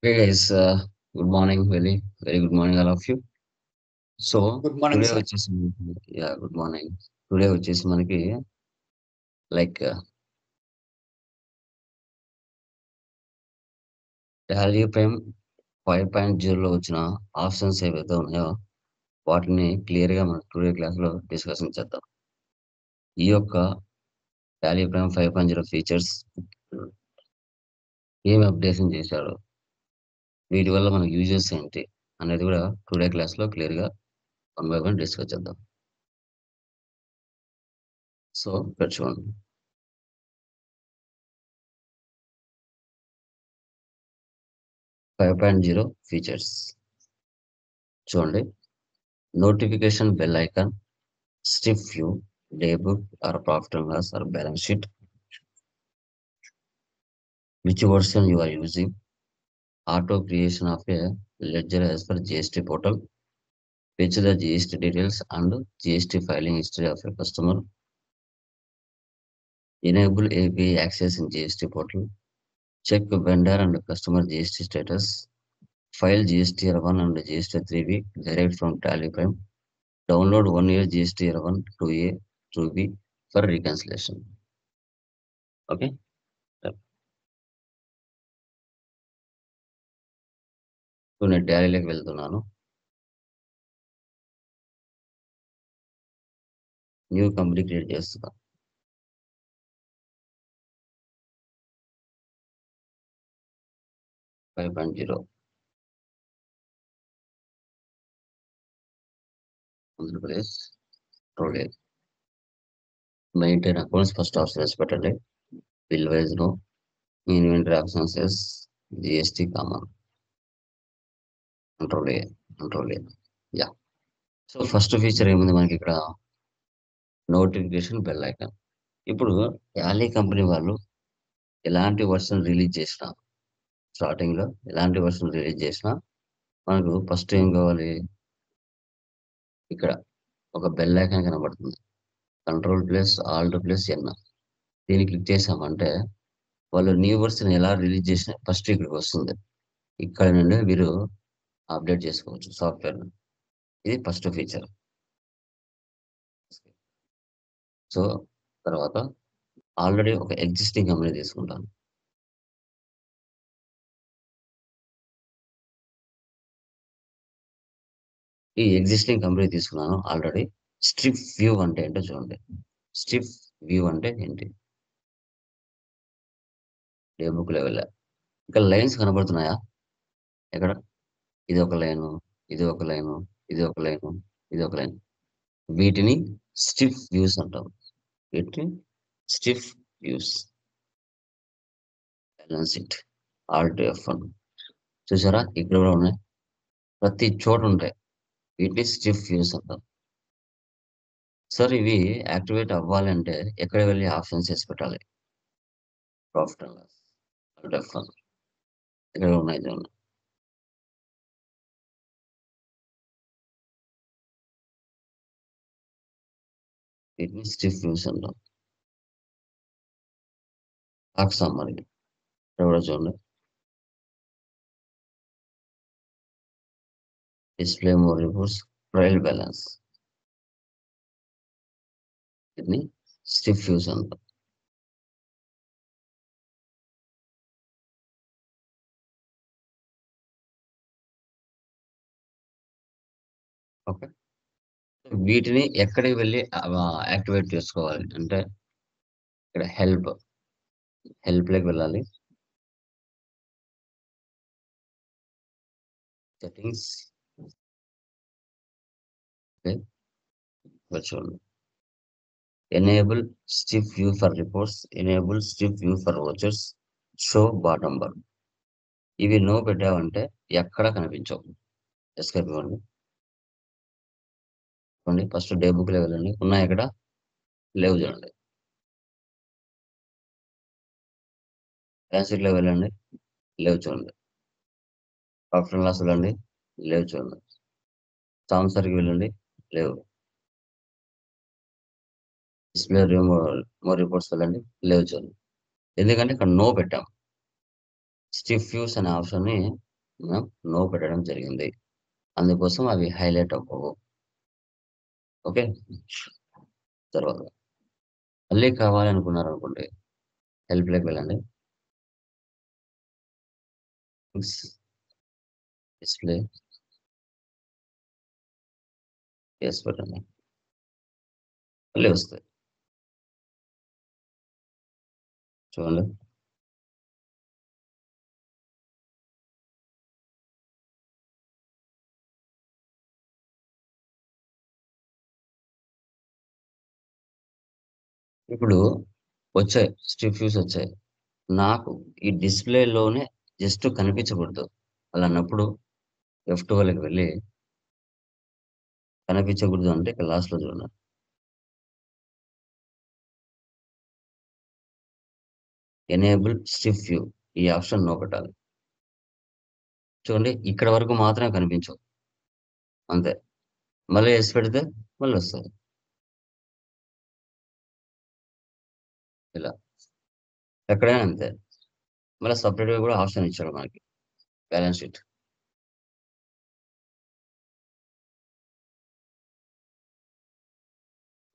Hey guys, good morning, very good morning, all of you. So Good morning, today sir. వచ్చేసి good morning. Today వచ్చేసి మనకి like Tally prime 5.0లో వచ్చిన options ఏవైతే ఉన్నాయో వాటిని clear గా మనం టుడే క్లాస్ లో డిస్కషన్ చేద్దాం. ఈ యొక్క టాలీ ప్రైమ్ 5.0 ఫీచర్స్ ఏం అప్డేషన్ చేశాడు, వీటి వల్ల మనకి యూజెస్ ఏంటి అనేది కూడా టుడే క్లాస్ లో క్లియర్ గా వన్ బై వన్ డిస్కస్ చేద్దాం. సో ఇక్కడ చూడండి, 5.0 ఫీచర్స్ చూడండి. Notification bell icon, stiff view, daybook or profit and loss or balance sheet, which version you are using, auto creation of a ledger as per GST portal, fetch the GST details and GST filing history of a customer, enable API access in GST portal, check vendor and customer GST status, file GST-R1 and GST-3B direct from Tally Prime, download 1 year GST-R1 2A 2B for reconciliation. Okay. So నేను టాలీలోకి వెళ్తున్నాను. New company create చేస్తున్నా. 5.0 Andhra Pradesh rural. Maintain accounts first option వేసి పెట్టండి. Bill wise no, inventory options yes, GST common, control A, control A. Yeah. So first feature ఏముంది మనకి ఇక్కడ, notification bell icon. ఇప్పుడు టాలీ కంపెనీ వాళ్ళు ఎలాంటి వర్షన్ రిలీజ్ చేసినా, స్టార్టింగ్ లో ఎలాంటి వర్షన్ రిలీజ్ చేసినా మనకు ఫస్ట్ ఏం కావాలి, ఇక్కడ ఒక బెల్ ఐకాన్ కనబడుతుంది. కంట్రోల్ ప్లస్ ఆల్ట్ ప్లస్ ఎన్, దీన్ని క్లిక్ చేసామంటే వాళ్ళు న్యూ వర్షన్ ఎలా రిలీజ్ చేసినా ఫస్ట్ ఇక్కడికి వస్తుంది. ఇక్కడ నుండి మీరు అప్డేట్ చేసుకోవచ్చు సాఫ్ట్వేర్. ఇది ఫస్ట్ ఫీచర్. సో తర్వాత ఆల్రెడీ ఒక ఎగ్జిస్టింగ్ కంపెనీ తీసుకుంటాను. ఈ ఎగ్జిస్టింగ్ కంపెనీ తీసుకున్నాను ఆల్రెడీ. స్ట్రిప్ వ్యూ అంటే ఏంటో చూడండి. స్ట్రిప్ వ్యూ అంటే ఏంటి, డే బుక్ లెవెల్. ఇక్కడ లైన్స్ కనబడుతున్నాయా? ఎక్కడ? ఇది ఒక లైను, ఇది ఒక లైను, ఇది ఒక లైను, ఇది ఒక లైన్. వీటిని స్టిఫ్ వ్యూస్ అంటాం. వీటిని strip views. Balance sheet, alt F1. చూసారా, ఇక్కడ కూడా ఉన్నాయి, ప్రతి చోట ఉంటాయి. వీటిని స్టిఫ్ వ్యూస్ అంటాం. సార్ ఇవి యాక్టివేట్ అవ్వాలంటే ఎక్కడ వెళ్ళి ఆప్షన్స్ వేసి పెట్టాలి? Profit and loss, alt F1. ఇక్కడ ఉన్నాయి చూడండి. వీటిని స్టిఫ్ వ్యూస్ అంటాం. స్టాక్ సమ్మరీ ఇక్కడ కూడా చూడండి. Display more reports, trial balance. వీటిని స్టిఫ్ వ్యూస్ అంటాం. ఓకే. వీటిని ఎక్కడికి వెళ్ళి యాక్టివేట్ చేసుకోవాలి అంటే ఇక్కడ హెల్ప్ లోకి వెళ్ళాలి. సెట్టింగ్స్, చూడండి. Enable stiff view for reports, enable stiff view for watchers, show bottom bar. ఇవి నో పెట్టామంటే ఎక్కడ కనిపించవు. ఎస్కేప్ ఇవ్వండి. చూడండి, ఫస్ట్ డే బుక్ లో వెళ్ళండి, ఉన్నాయి ఇక్కడ, లేవు చూడండి. బ్యాలెన్స్ షీట్ లో వెళ్ళండి, లేవు చూడండి. ప్రాఫిట్ అండ్ లాస్ వెళ్ళండి, లేవు చూడండి. సాంసర్కి వెళ్ళండి, లేవు. డిస్ప్లే మోర్ రిపోర్ట్స్ వెళ్ళండి, లేవు చూడండి. ఎందుకంటే ఇక్కడ నో పెట్టాం. స్టిఫ్ వ్యూస్ అనే ఆప్షన్ ని మనం నో పెట్టడం జరిగింది. అందుకోసం అవి హైలైట్ అవ్వవు. ఓకే. తర్వాత మళ్ళీ కావాలనుకున్నారనుకోండి, హెల్ప్‌లోకి వెళ్ళండి. థింగ్స్, డిస్‌ప్లే, యెస్ పెట్టండి. మళ్ళీ వస్తాయి. చూడండి. ఇప్పుడు వచ్చాయి. స్ట్రిప్ వ్యూస్ వచ్చాయి. నాకు ఈ డిస్‌ప్లేలోనే జస్ట్ కనిపించకూడదు. అలా అన్నప్పుడు F12కి వెళ్ళి కనిపించకూడదు అంటే ఇక్కడ లాస్ట్‌లో చూడండి. ఎనేబుల్ స్ట్రిప్ వ్యూ ఈ ఆప్షన్ నో పెట్టాలి. చూడండి ఇక్కడ వరకు మాత్రమే కనిపించవు. అంతే. మళ్ళీ యెస్ పెడితే మళ్ళొస్తది. ఇలా. ఎక్కడైనా అంతే. మళ్ళా సెపరేట్‌గా కూడా ఆప్షన్ ఇచ్చాడు మనకి. బ్యాలెన్స్ షీట్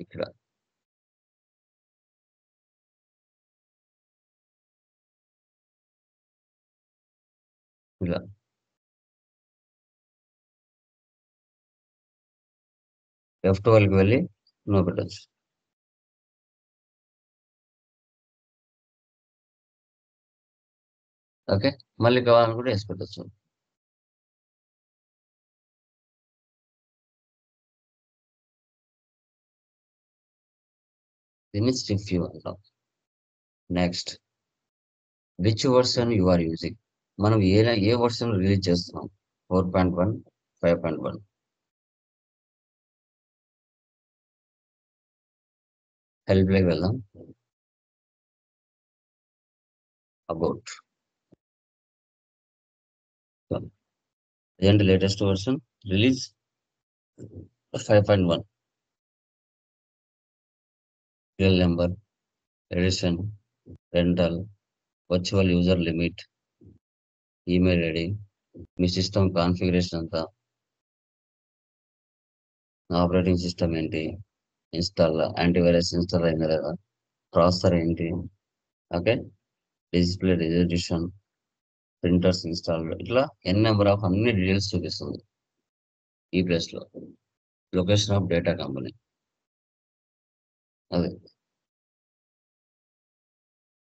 ఇక్కడ. ఇలా. F12కి వెళ్ళి నో పెట్టొచ్చు. ఓకే. మళ్ళీ కావాలనుకుంటే యెస్ పెట్టొచ్చు. దీన్ని స్ట్రిప్ వ్యూ అంటాం. Next which version you are using. మనం ఏ వెర్షన్ రిలీజ్ చేస్తున్నాం. 4.1, 5.1. హెల్ప్‌లోకి వెళ్దాం. అబౌట్. ఇదేంటి latest version release 5.1. Serial number, edition, rental, virtual user limit, email ID, మీ సిస్టమ్ కాన్ఫిగరేషన్ అంతా, ఆపరేటింగ్ సిస్టమ్ ఏంటి, ఇన్‌స్టాల్ యాంటీవైరస్ ఇన్‌స్టాల్ అయిందా లేదా, ప్రాసెసర్ ఏంటి, okay. Display resolution, printers installed ఇట్లా ఎన్ నంబర్ ఆఫ్ అన్ని డీటెయిల్స్ చూపిస్తుంది ఈ ప్లేస్‌లో. Location of data company. అదే.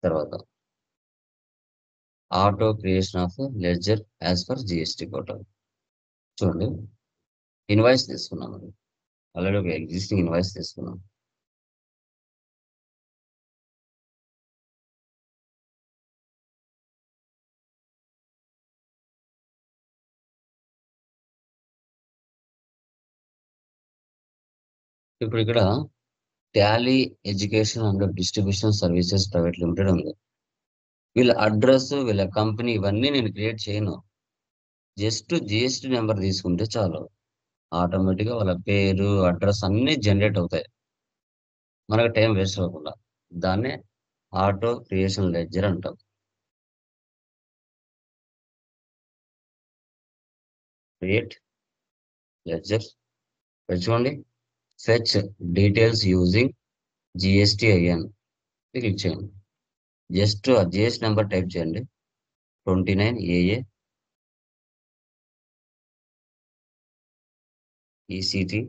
తర్వాత auto creation of ledger as per GST code. చూడండి. ఇన్వాయిస్ తీసుకున్నాను. ఆల్రెడీ ఒక ఎగ్జిస్టింగ్ ఇన్వాయిస్ తీసుకున్నాం. ఇప్పుడు ఇక్కడ Tally education and distribution services private limited ఉంది. వీళ్ళ అడ్రస్, వీళ్ళ కంపెనీ ఇవన్నీ నేను క్రియేట్ చేయను. జస్ట్ జీఎస్టీ నెంబర్ తీసుకుంటే చాలు. ఆటోమేటిక్‌గా వాళ్ళ పేరు, అడ్రస్ అన్నీ జనరేట్ అవుతాయి. మనకు టైం వేస్ట్ అవ్వకుండా. దాన్నే ఆటో క్రియేషన్ లెడ్జర్ అంటాం. Create ledger. ఇక్కడ చూడండి. Fetch details using GSTIN click చేయండి. జస్ట్ ఆ జీఎస్టీ నెంబర్ టైప్ చేయండి. 29 ఏఏ ఈసీటీ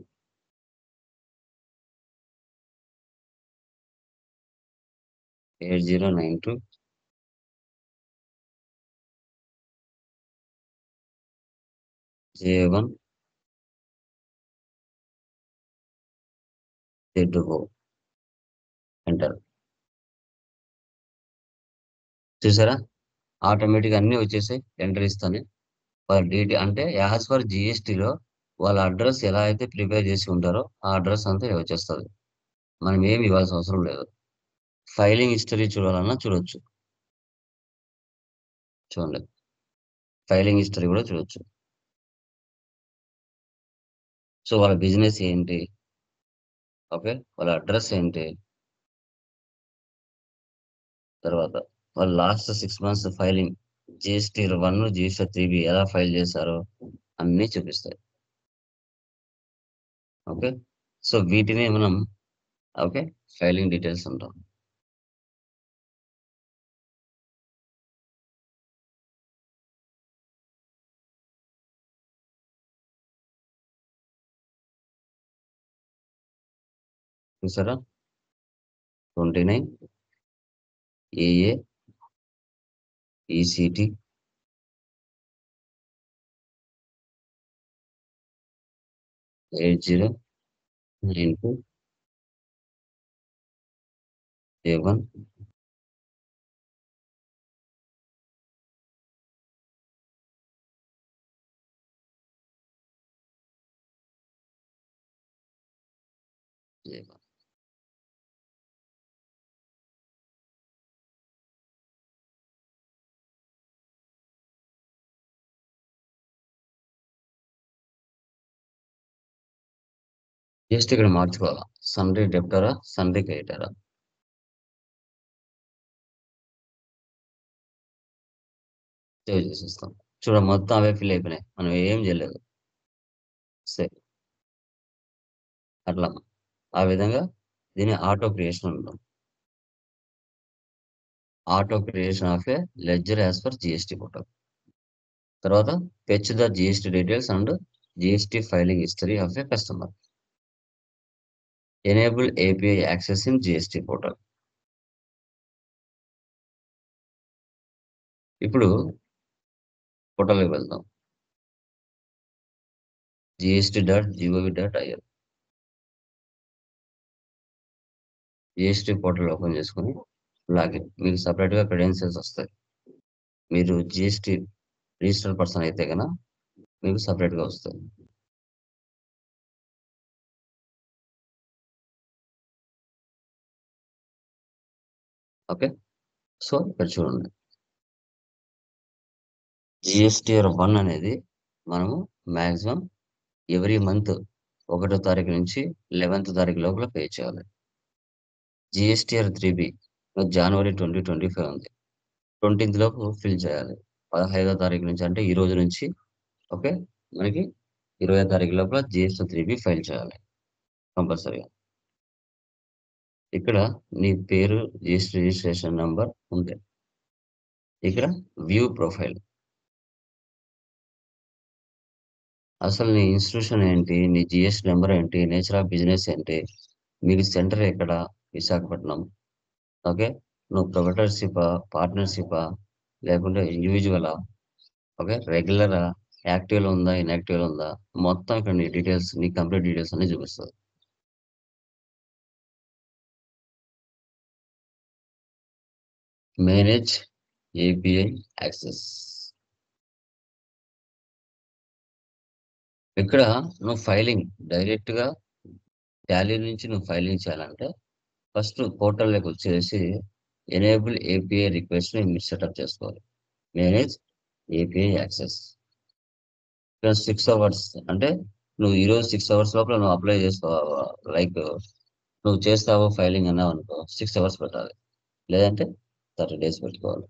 8092 జే1 జెడ్2గో ఎంటర్. చూసారా? ఆటోమేటిక్‌గా అన్నీ వచ్చేసాయి. ఎంటర్ ఇస్తానే. వాళ్ళ అంటే యాస్ పర్ జీఎస్టీలో వాళ్ళ అడ్రస్ ఎలా అయితే ప్రిపేర్ చేసి ఉంటారో, ఆ అడ్రస్ అంతా ఇలా వచ్చేస్తది. మనం ఏమి ఇవ్వాల్సిన అవసరం లేదు. ఫైలింగ్ హిస్టరీ చూడాలన్నా చూడొచ్చు. చూడండి. ఫైలింగ్ హిస్టరీ కూడా చూడొచ్చు. సో, వాళ్ళ బిజినెస్ ఏంటి? ఓకే. వాళ్ళ అడ్రస్ ఏంటి? తర్వాత వాళ్ళ last 6 months filing. GST 1, GST 3 ఎలా ఫైల్ చేశారో అన్నీ చూపిస్తాయి. ఓకే. సో వీటిని మనం ఓకే ఫైలింగ్ డీటెయిల్స్ అంటాం. చూసారా? 29 ఏఏ ఈసీటీ 8092 A1 A1. జస్ట్ ఇక్కడ మార్చుకోవాలా, సన్రీ డెప్టరా సన్రీ క్రెడిటరా. సేవ్ చేసేస్తాం. చూడ మొత్తం అవే ఫిల్ అయిపోయినాయి, మనం ఏం చేయలేదు. సేవ్. అట్లా ఆ విధంగా దీని ఆటో క్రియేషన్ ఉంటాం. Auto creation of a ledger as per GST portal. తర్వాత fetch the GST details and GST filing history of a customer. Enable API access in GST portal. ఇప్పుడు పోర్టల్కి వెళ్దాం. gst.gov.in జిఎస్టీ పోర్టల్ ఓపెన్ చేసుకుని login. మీకు సపరేట్గా credentials వస్తాయి. మీరు GST register person అయితే కనుక మీకు సపరేట్గా వస్తాయి. ఓకే. సో ఇక్కడ చూడండి, జిఎస్టీఆర్ 1 అనేది మనము మ్యాక్సిమం ఎవ్రీ మంత్ 1వ తారీఖు నుంచి 11వ తారీఖు లోపల పే చేయాలి. జిఎస్టీఆర్ 3B జనవరి 2025 ఉంది, 20th లోపు ఫిల్ చేయాలి. 15వ తారీఖు నుంచి అంటే ఈ రోజు నుంచి ఓకే మనకి 20వ తారీఖు లోపల జిఎస్టీ 3B ఫైల్ చేయాలి కంపల్సరీగా. ఇక్కడ నీ పేరు, జిఎస్టీ రిజిస్ట్రేషన్ నంబర్ ఉంది. ఇక్కడ వ్యూ ప్రొఫైల్. అసలు నీ ఇన్స్టిట్యూషన్ ఏంటి, నీ జిఎస్టీ నెంబర్ ఏంటి, నేచర్ ఆఫ్ బిజినెస్ ఏంటి, మీకు సెంటర్ ఎక్కడ, విశాఖపట్నం. ఓకే. నువ్వు ప్రొవైటర్షిపా, పార్ట్నర్షిపా, లేకుంటే ఇండివిజువలా, ఓకే రెగ్యులరా, యాక్టివ్లో ఉందా, ఇన్యాక్టివ్లో ఉందా, మొత్తం ఇక్కడ నీ డీటెయిల్స్, నీ కంప్లీట్ డీటెయిల్స్ అన్ని చూపిస్తుంది. Manage API access. ఇక్కడ నువ్వు ఫైలింగ్ డైరెక్ట్గా టాలీ నుంచి నువ్వు ఫైలింగ్ చేయాలంటే ఫస్ట్ పోర్టల్లోకి వచ్చేసి ఎనేబుల్ ఏపీఐ రిక్వెస్ట్ ని మీరు సెటప్ చేసుకోవాలి. Manage API access. ఇక్కడ 6 hours అంటే నువ్వు ఈరోజు 6 hours లోపల నువ్వు అప్లై చేసుకోవాలి. లైక్ నువ్వు చేస్తావు ఫైలింగ్ అన్నావు అనుకో 6 hours పెట్టాలి, లేదంటే 30 days పెట్టుకోవాలి.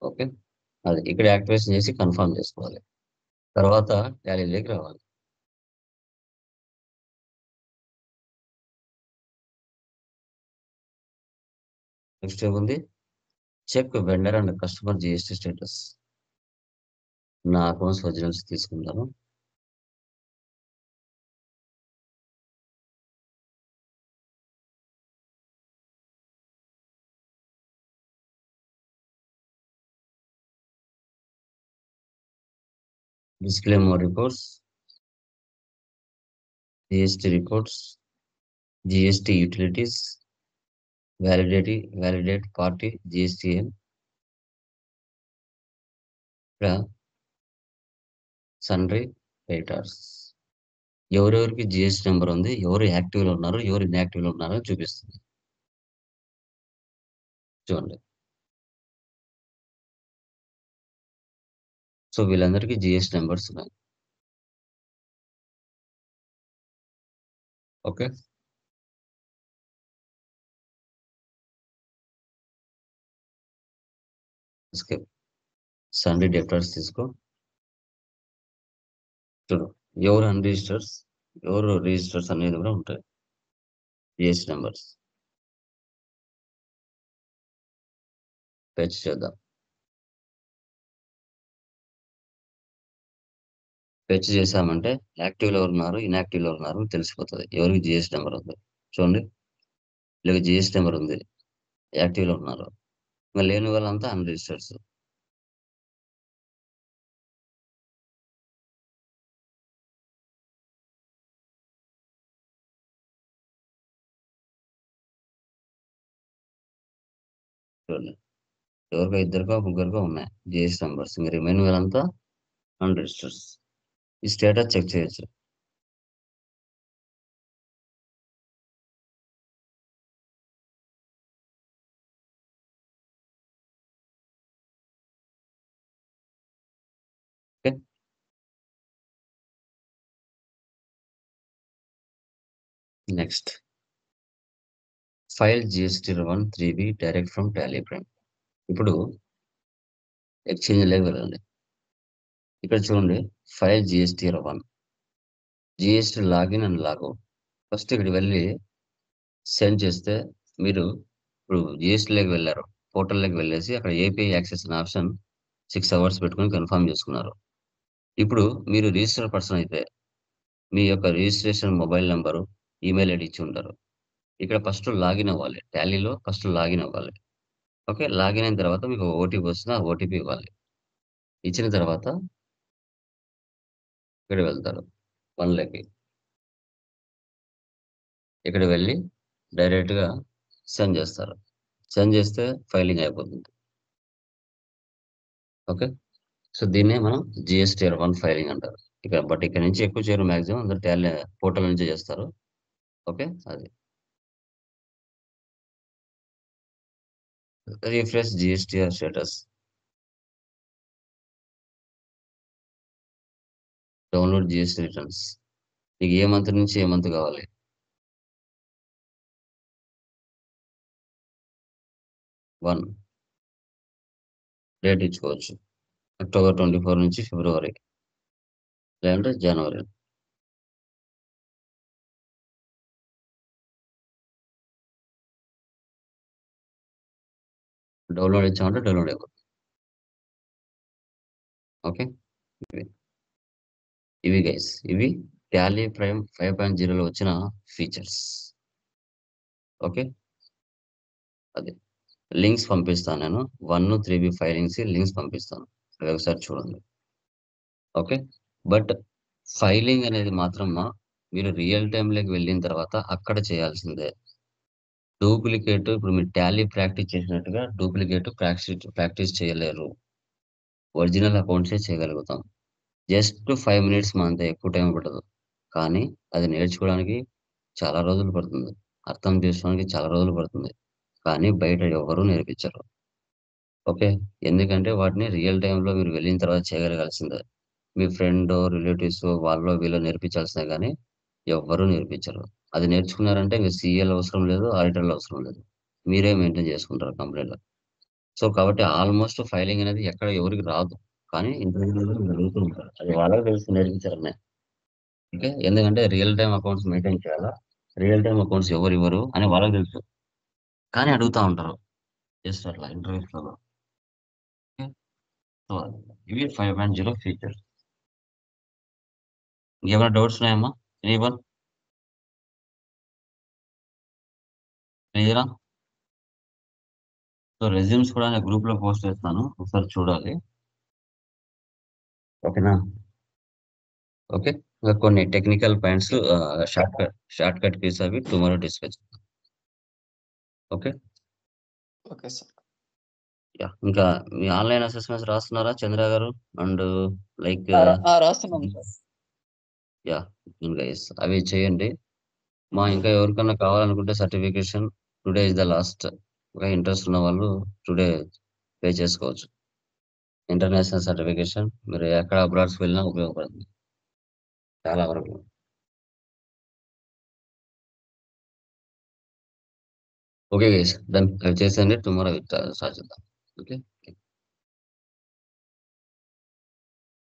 ఓకే. అది ఇక్కడ యాక్టివేషన్ చేసి కన్ఫర్మ్ చేసుకోవాలి. తర్వాత టాలీలోకి రావాలి. నెక్స్ట్ ఏముంది, check vendor and customer GST status. నా అకౌంట్స్ ఒరిజినల్స్ తీసుకుంటాను. Disclaimer reports, GST reports, GST utilities, validate party GSTN. ఇక్కడ సన్రీ రేటర్స్, ఎవరెవరికి జిఎస్టీ నెంబర్ ఉంది, ఎవరు యాక్టివ్లో ఉన్నారు, ఎవరు ఇన్యాక్టివ్లో ఉన్నారో చూపిస్తుంది. చూడండి. సో వీళ్ళందరికీ జిఎస్టీ నెంబర్స్ ఉన్నాయి. ఓకే. ఎస్కేప్. సండే డెప్టార్స్ తీసుకో. చూడు, ఎవరు అన్రిజిస్టర్స్, ఎవరు రిజిస్టర్స్ అనేది కూడా ఉంటాయి. జిఎస్టీ నెంబర్స్ ఫెచ్ చేద్దాం. ఫెచ్ చేసామంటే యాక్టివ్లో ఎవరు ఉన్నారు, ఇన్యాక్టివ్లో ఉన్నారు తెలిసిపోతుంది. ఎవరికి జిఎస్టీ నెంబర్ ఉంది చూడండి. వీళ్ళకి జిఎస్టీ నెంబర్ ఉంది, యాక్టివ్లో ఉన్నారు. ఇంకా లేని వాళ్ళంతా అన్రిజిస్టర్స్. చూడండి, ఎవరికో ఇద్దరికో ముగ్గురికో ఉన్నాయి జిఎస్టీ నెంబర్స్. ఇంకా రిమైనింగ్ వాళ్ళంతా అన్రిజిస్టర్స్. ఈ స్టేటస్ చెక్ చేయొచ్చు. Okay, next file GST 3B direct from Tally prime. ఇప్పుడు ఎక్స్చేంజ్ లోకి వెళ్ళండి. ఇక్కడ చూడండి, file GST 1, GST login and logout. First ఇక్కడ వెళ్ళి సెండ్ చేస్తే మీరు ఇప్పుడు జిఎస్టీలోకి వెళ్ళారు, పోర్టల్లోకి వెళ్ళేసి అక్కడ ఏపీఐ యాక్సెస్ అనే ఆప్షన్ 6 hours పెట్టుకొని కన్ఫర్మ్ చేసుకున్నారు. ఇప్పుడు మీరు రిజిస్టర్ పర్సన్ అయితే మీ యొక్క registration mobile number, email ID ఇచ్చి ఉంటారు. ఇక్కడ ఫస్ట్ లాగిన్ అవ్వాలి, టాలీలో ఫస్ట్ లాగిన్ అవ్వాలి. ఓకే, లాగిన్ అయిన తర్వాత మీకు ఓటీపీ వస్తుంది, ఆ ఓటీపీ ఇవ్వాలి. ఇచ్చిన తర్వాత ఇక్కడ వెళ్తారు పనులకి. ఇక్కడ వెళ్ళి డైరెక్ట్గా సెండ్ చేస్తారు. సెండ్ చేస్తే ఫైలింగ్ అయిపోతుంది. ఓకే, సో దీన్నే మనం జిఎస్టీ 1 ఫైలింగ్ అంటారు. ఇక్కడ నుంచి ఎక్కువ చేయరు, మాక్సిమం అందరు టాలీ పోర్టల్ నుంచే చేస్తారు. ఓకే, అది refresh GSTR status. Download GST returns. మీకు ఏ మంత్ నుంచి ఏ మంత్ కావాలి? 1 డేట్ ఇచ్చుకోవచ్చు. October 24 నుంచి ఫిబ్రవరి, లేదంటే జనవరి. డౌన్లోడ్ ఇచ్చామంటే డౌన్లోడ్ అయిపోతుంది. ఓకే, ఇవి ఇవి గైస్, ఇవి టాలీ ప్రైమ్ 5.0లో వచ్చిన ఫీచర్స్. ఓకే, అది లింక్స్ పంపిస్తాను నేను. 1, 3B ఫైలింగ్స్ లింక్స్ పంపిస్తాను, అవి ఒకసారి చూడండి. ఓకే, బట్ ఫైలింగ్ అనేది మాత్రం మీరు రియల్ టైంలోకి వెళ్ళిన తర్వాత అక్కడ చేయాల్సిందే. డూప్లికేట్ ఇప్పుడు మీరు టాలీ ప్రాక్టీస్ చేసినట్టుగా డూప్లికేట్ ప్రాక్టీస్ చేయలేరు. ఒరిజినల్ అకౌంట్సే చేయగలుగుతాం. జస్ట్ 5 minutes అంతే, ఎక్కువ టైం పట్టదు. కానీ అది నేర్చుకోవడానికి చాలా రోజులు పడుతుంది, అర్థం చేసుకోవడానికి చాలా రోజులు పడుతుంది. కానీ బయట ఎవరు నేర్పించరు. ఓకే, ఎందుకంటే వాటిని రియల్ టైంలో మీరు వెళ్ళిన తర్వాత చేయగలగాల్సిందే. మీ ఫ్రెండ్ రిలేటివ్స్ వాళ్ళు వీళ్ళు నేర్పించాల్సిందే, కానీ ఎవ్వరూ నేర్పించరు. అది నేర్చుకున్నారంటే ఇంకా సీఏలు అవసరం లేదు, ఆడిటర్లు అవసరం లేదు, మీరే మెయింటైన్ చేసుకుంటారు కంపెనీలో. సో కాబట్టి ఆల్మోస్ట్ ఫైలింగ్ అనేది ఎక్కడ ఎవరికి రాదు, కానీ ఇంటర్వ్యూలో మీరు అడుగుతూ ఉంటారు, అది వాళ్ళకి తెలిసి నేర్పించారనే. ఓకే, ఎందుకంటే రియల్ టైమ్ అకౌంట్స్ మెయింటైన్ చేయాలా, రియల్ టైమ్ అకౌంట్స్ ఎవరు ఇవ్వరు అని వాళ్ళకి తెలుసు, కానీ అడుగుతా ఉంటారు జస్ట్ అట్లా ఇంటర్వ్యూస్లలో. ఓకే, సో ఇవి 5.0 ఫీచర్స్. ఇంకేమైనా డౌట్స్ ఉన్నాయమ్మా? ఎనీవన్? క్లియరా? సో రెజ్యూమ్స్ కూడా నేను గ్రూప్ లో పోస్ట్ చేస్తాను, ఒకసారి చూడాలి. ఓకేనా? ఓకే, ఇంకా కొన్ని technical points, short cut keys అవి tomorrow discuss. Okay, okay sir. Yeah, ఇంకా మీ ఆన్లైన్ అసెస్మెంట్స్ రాస్తున్నారా చంద్ర గారు? అండ్ లైక్ రాస్తున్నాం సార్. యా, గైస్ అవి చేయండి. ఇంకా ఎవరికన్నా కావాలనుకుంటే certification, today is the last. Interest ఉన్న వాళ్ళు టుడే పే చేసుకోవచ్చు. ఇంటర్నేషనల్ సర్టిఫికేషన్ మీరు ఎక్కడ అబ్రాడ్స్ వెళ్ళినా ఉపయోగపడుతుంది చాలా వరకు. Okay guys, done. అవి చేసేయండి, టుమారో స్టార్ట్ చేద్దాం. ఓకే.